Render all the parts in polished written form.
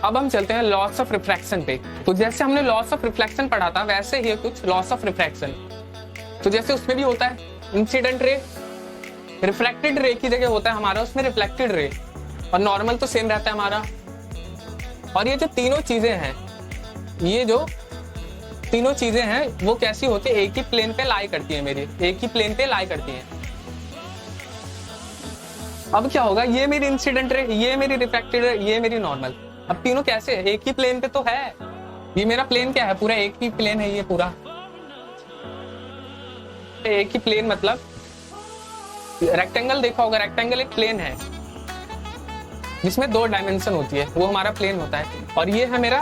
अब हम चलते हैं लॉस ऑफ रिफ्रैक्शन पे। तो जैसे हमने लॉस ऑफ रिफ्लेक्शन पढ़ा था वैसे ही कुछ लॉस ऑफ रिफ्रैक्शन। तो जैसे उसमें भी होता है इंसिडेंट रे, रिफ्लेक्टेड रे की जगह होता है हमारा उसमें रिफ्लेक्टेड रे, और नॉर्मल तो सेम रहता है हमारा। और ये जो तीनों चीजें हैं, ये जो तीनों चीजें हैं वो कैसी होती है, एक ही प्लेन पे लाई करती है, मेरी एक ही प्लेन पे लाई करती है। अब क्या होगा, ये मेरी इंसिडेंट रे, ये मेरी रिफ्लेक्टेड रे, ये मेरी नॉर्मल। अब तीनों कैसे है, एक ही प्लेन पे तो है। ये मेरा प्लेन क्या है, पूरा एक ही प्लेन है, ये पूरा एक ही प्लेन। मतलब रेक्टेंगल देखा होगा, रेक्टेंगल एक प्लेन है जिसमें 2 डायमेंशन होती है, वो हमारा प्लेन होता है। और ये है मेरा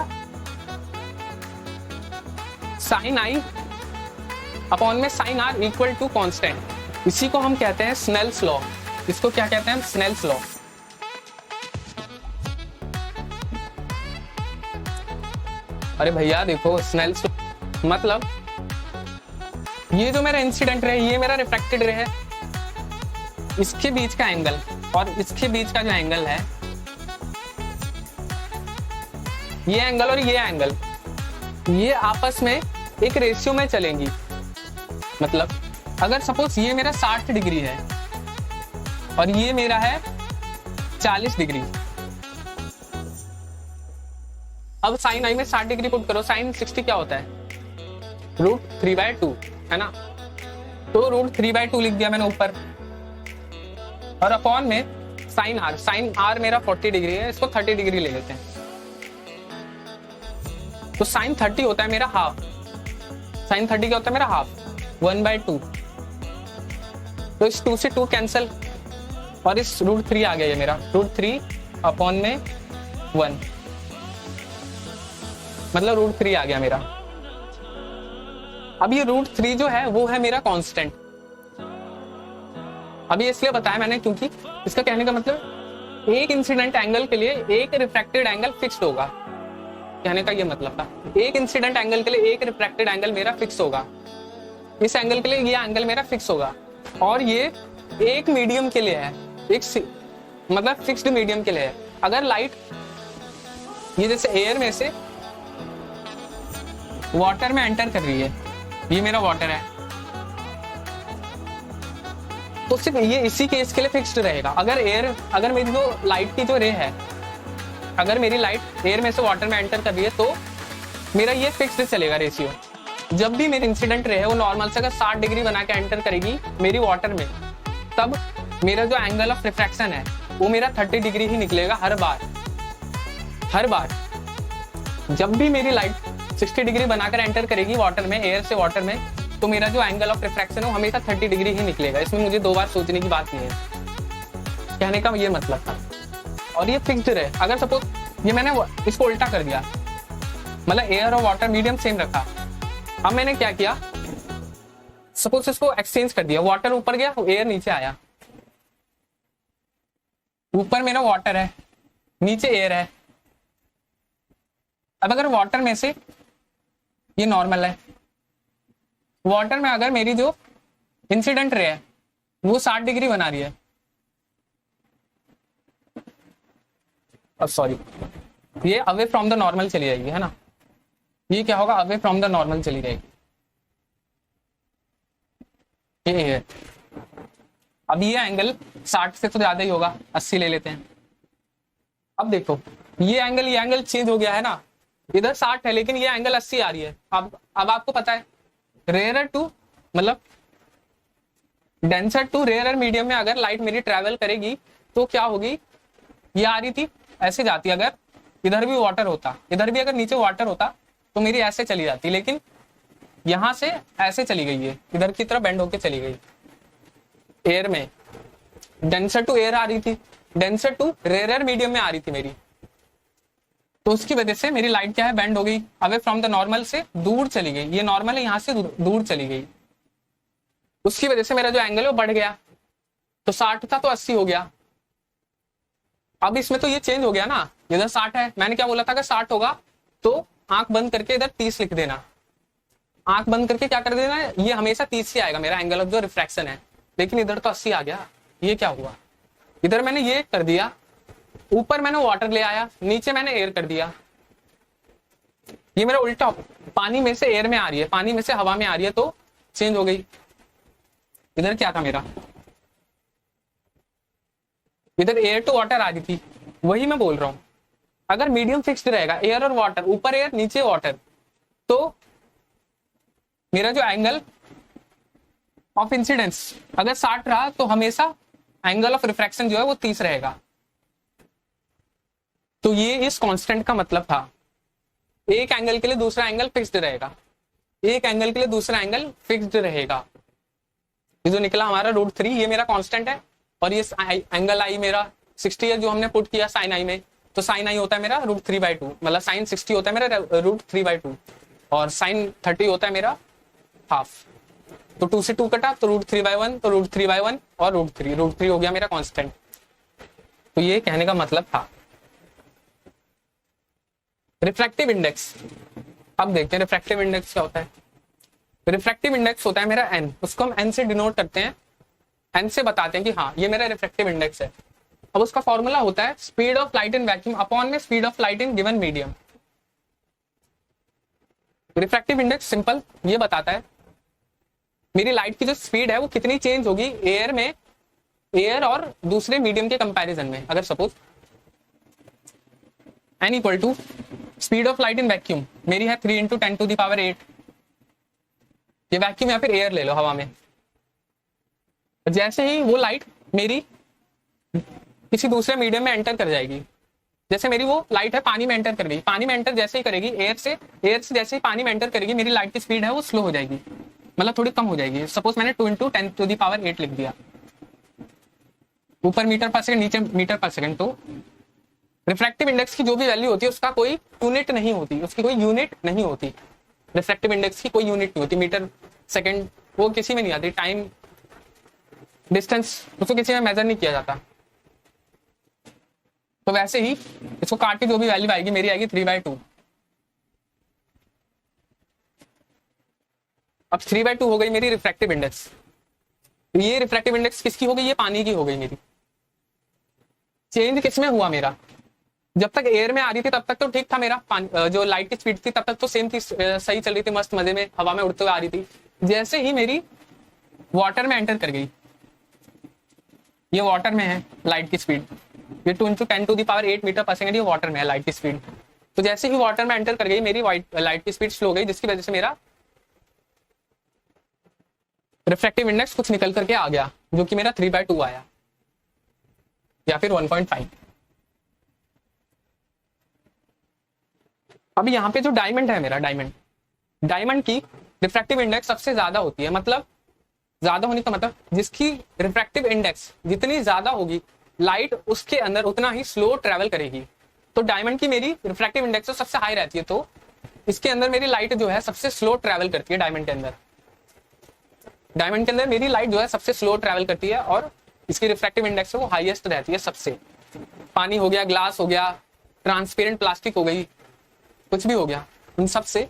साइन आई अपॉन में sine r equal to constant. इसी को हम कहते हैं स्नेल्स लॉ। इसको क्या कहते हैं, स्नेल्स लॉ। अरे भैया देखो, स्नेल्स मतलब ये जो मेरा इंसिडेंट रे, ये मेरा रिफ्रैक्टेड रे है, इसके बीच का एंगल और इसके बीच का जो एंगल है, ये एंगल और ये एंगल, ये आपस में एक रेशियो में चलेंगी। मतलब अगर सपोज ये मेरा 60 डिग्री है और ये मेरा है 40 डिग्री। अब साइन आई में 60 डिग्री पुट करो, साइन 60 क्या होता है, √3/2 है ना। तो √3/2 लिख दिया मैंने ऊपर, और अपॉन में साइन आर, साइन आर मेरा 40 डिग्री है, इसको 30 डिग्री ले लेते हैं। तो साइन 30 होता है मेरा हाफ, साइन 30 क्या होता है मेरा हाफ, 1/2। तो इस 2 से 2 कैंसिल, और इस √3 आ गया ये मेरा, √3 अपॉन में 1, मतलब √3 आ गया मेरा। अब ये √3 जो है वो है मेरा कांस्टेंट। अभी इसलिए बताया मैंने क्योंकि इसका कहने का मतलब एक इंसिडेंट एंगल के लिए एक रिफ्रैक्टेड एंगल फिक्स्ड होगा, कहने का ये मतलब था। एक इंसिडेंट एंगल के लिए एक रिफ्रैक्टेड एंगल मेरा फिक्स होगा, इस एंगल के लिए ये एंगल मेरा फिक्स होगा। और ये एक मीडियम के लिए है, एक मतलब फिक्स्ड मीडियम के लिए है। अगर लाइट ये जैसे एयर में से वाटर में एंटर कर रही है, ये मेरा वाटर है, तो सिर्फ ये इसी केस के लिए फिक्स्ड रहेगा। अगर मेरी जो लाइट की जो रे है, अगर मेरी लाइट एयर में से वाटर में एंटर कर रही है तो मेरा ये फिक्स्ड चलेगा रेशियो। जब भी मेरी इंसिडेंट रे है वो नॉर्मल से अगर 60 डिग्री बना के एंटर करेगी मेरी वाटर में, तब मेरा जो एंगल ऑफ रिफ्रैक्शन है वो मेरा 30 डिग्री ही निकलेगा हर बार। जब भी मेरी लाइट 60 डिग्री बनाकर एंटर करेगी वाटर में, एयर से वाटर में, तो मेरा जो एंगल ऑफ रिफ्रैक्शन है वो हमेशा 30 डिग्री ही निकलेगा। इसमें मुझे 2 बार सोचने की बात नहीं है, कहने का ये मतलब था। और ये फिक्स्ड है। अगर सपोज ये मैंने इसको उल्टा कर दिया, मतलब एयर और वाटर मीडियम सेम रखा, अब मैंने क्या किया, सपोज इसको एक्सचेंज कर दिया, वाटर ऊपर गया, एयर नीचे आया। ऊपर मेरा वाटर है, नीचे एयर है। अब अगर वाटर में से ये नॉर्मल है, वाटर में अगर मेरी जो इंसिडेंट रे है वो 60 डिग्री बना रही है, सॉरी, ये अवे फ्रॉम द नॉर्मल चली जाएगी, है ना। ये क्या होगा, अवे फ्रॉम द नॉर्मल चली जाएगी, ये है। अब ये एंगल 60 से तो ज्यादा ही होगा, 80 ले लेते हैं। अब देखो ये एंगल चेंज हो गया है ना, इधर 60 है लेकिन ये एंगल 80 आ रही है। अब आपको पता है रेयर टू मतलब डेंसर टू रेयर मीडियम में अगर लाइट मेरी ट्रेवल करेगी तो क्या होगी, ये आ रही थी ऐसे जाती, अगर इधर भी वाटर होता, इधर भी अगर नीचे वाटर होता तो मेरी ऐसे चली जाती, लेकिन यहां से ऐसे चली गई है, इधर की तरफ बेंड होके चली गई। एयर में डेंसर टू एयर आ रही थी, डेंसर टू रेयर मीडियम में आ रही थी मेरी, तो उसकी वजह से मेरी लाइट क्या है, बेंड हो गई, अवे फ्रॉम द नॉर्मल से दूर चली गई। ये नॉर्मल है, यहां से दूर चली गई, उसकी वजह से मेरा जो एंगल है वो बढ़ गया। तो 60 था तो 80 हो गया। अब इसमें तो ये चेंज हो गया ना, इधर 60 है, मैंने क्या बोला था, अगर 60 होगा तो आंख बंद करके इधर 30 लिख देना। आंख बंद करके क्या कर देना, ये हमेशा 30 ही आएगा मेरा एंगल ऑफ जो रिफ्रैक्शन है, लेकिन इधर तो 80 आ गया। ये क्या हुआ, इधर मैंने ये कर दिया, ऊपर मैंने वाटर ले आया, नीचे मैंने एयर कर दिया। ये मेरा उल्टा, पानी में से एयर में आ रही है, पानी में से हवा में आ रही है, तो चेंज हो गई। इधर क्या था मेरा, इधर एयर टू वाटर आ रही थी, वही मैं बोल रहा हूं। अगर मीडियम फिक्स्ड रहेगा, एयर और वाटर, ऊपर एयर नीचे वाटर, तो मेरा जो एंगल ऑफ इंसिडेंस अगर 60 रहा तो हमेशा एंगल ऑफ रिफ्रैक्शन जो है वो 30 रहेगा। तो ये इस कांस्टेंट का मतलब था। एक एंगल के लिए दूसरा एंगल फिक्स्ड रहेगा, एक एंगल के लिए दूसरा एंगल फिक्स्ड रहेगा। ये जो निकला हमारा √3, ये मेरा कांस्टेंट है। और ये एंगल आई मेरा 60 है जो हमने पुट किया साइन आई में, तो साइन आई होता है मेरा √3/2, मतलब साइन 60 होता है मेरा √3/2 और साइन 30 होता है मेरा हाफ। तो 2 से 2 कटा तो √3/1, तो √3/1 और √3 हो गया मेरा कांस्टेंट। तो ये कहने का मतलब था। रिफ्रैक्टिव इंडेक्स, अब देखते हैं रिफ्रैक्टिव इंडेक्स क्या होता है। रिफ्रैक्टिव इंडेक्स होता है मेरा n, उसको हम n से डिनोट करते हैं, n से बताते हैं कि हाँ ये मेरा रिफ्रैक्टिव इंडेक्स है। अब उसका फॉर्मूला होता है speed of light in vacuum upon में speed of light in given medium. Refractive index simple ये बताता है मेरी लाइट की जो स्पीड है वो कितनी चेंज होगी एयर में, एयर और दूसरे मीडियम के कंपैरिजन में। अगर suppose n equal to speed of light in vacuum मेरी है 3 × 10⁸, ये वैक्यूम या फिर एयर ले लो हवा में। जैसे ही वो लाइट मेरी किसी दूसरे मीडियम में एंटर कर जाएगी, जैसे मेरी वो लाइट है पानी में एंटर कर गई, पानी में एंटर जैसे ही करेगी एयर से जैसे ही पानी में एंटर करेगी मेरी लाइट की स्पीड है वो स्लो हो जाएगी, मतलब थोड़ी कम हो जाएगी। सपोज मैंने 2 × 10⁸ लिख दिया, ऊपर मीटर पर सेकंड नीचे मीटर पर सेकंड। तो रिफ्रैक्टिव इंडेक्स की जो भी वैल्यू होती है उसका कोई यूनिट नहीं होती, उसकी कोई यूनिट नहीं होती। रिफ्रैक्टिव इंडेक्स की कोई यूनिट नहीं होती, मीटर सेकंड वो किसी में नहीं आती, टाइम डिस्टेंस उसको किसी में मेजर नहीं किया जाता। तो वैसे ही इसको काट के जो भी वैल्यू आएगी मेरी आएगी 3/2। अब 3/2 हो गई मेरी रिफ्रैक्टिव इंडेक्स। ये रिफ्रैक्टिव इंडेक्स किसकी हो गई, ये पानी की हो गई मेरी। चेंज किसमें हुआ मेरा, जब तक एयर में आ रही थी तब तक तो ठीक था मेरा, जो लाइट की स्पीड थी तब तक तो सेम थी, सही चल रही थी, मस्त मजे में हवा में उड़ते हुए आ रही थी। जैसे ही मेरी वाटर में एंटर कर गई, ये वाटर में है लाइट की स्पीड, ये 2 × 10⁸ मीटर पर सेकंड ये वाटर में है लाइट की स्पीड। तो जैसे ही वाटर में एंटर कर गई मेरी लाइट की स्पीड स्लो हो गई, जिसकी वजह से मेरा रिफ्रैक्टिव इंडेक्स कुछ निकल करके आ गया, जो कि मेरा 3/2 आया या फिर 1.5। अब यहाँ पे जो डायमंड है मेरा, डायमंड की रिफ्रैक्टिव इंडेक्स सबसे ज्यादा होती है। मतलब ज्यादा होने का मतलब जिसकी रिफ्रैक्टिव इंडेक्स जितनी ज्यादा होगी लाइट उसके अंदर उतना ही स्लो ट्रेवल करेगी। तो डायमंड की मेरी रिफ्रैक्टिव इंडेक्स तो सबसे हाई रहती है, तो इसके अंदर मेरी लाइट जो है सबसे स्लो ट्रेवल करती है। डायमंड के अंदर मेरी लाइट जो है सबसे स्लो ट्रेवल करती है और इसकी रिफ्रैक्टिव इंडेक्स वो हाईएस्ट रहती है सबसे। पानी हो गया, ग्लास हो गया, ट्रांसपेरेंट प्लास्टिक हो गई, कुछ भी हो गया, उन सबसे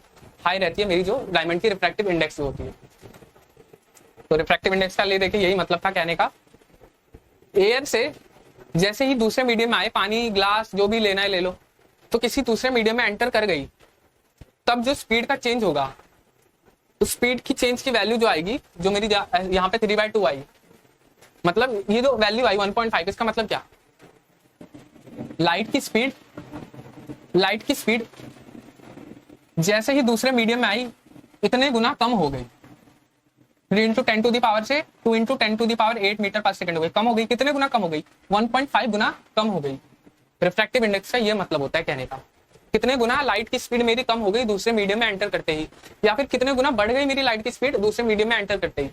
हाई रहती है मेरी जो डायमंड की रिफ्रैक्टिव इंडेक्स होती है। तो रिफ्रैक्टिव इंडेक्स का ले देखिए यही मतलब था कहने का। एयर से जैसे ही दूसरे मीडियम में आए, पानी ग्लास जो भी लेना है ले लो, तो किसी दूसरे मीडियम में एंटर कर गई, तब जो स्पीड का चेंज होगा, तो स्पीड की चेंज की वैल्यू जो आएगी, जो मेरी यहाँ पे 3/2 आई, मतलब ये जो वैल्यू आई 1.5, इसका मतलब क्या, लाइट की स्पीड जैसे ही दूसरे मीडियम में आई इतने गुना कम हो गई। 3 × 10⁻⁸ से 2 × 10⁸ मीटर पर सेकंड हो गई, कम हो गई। कितने गुना कम हो गई, 1.5 गुना कम हो गई। रिफ्रैक्टिव इंडेक्स का ये मतलब होता है कहने का, कितने गुना लाइट की स्पीड मेरी कम हो गई दूसरे मीडियम में एंटर करते ही, या फिर कितने गुना बढ़ गई मेरी लाइट की स्पीड दूसरे मीडियम में एंटर करते ही।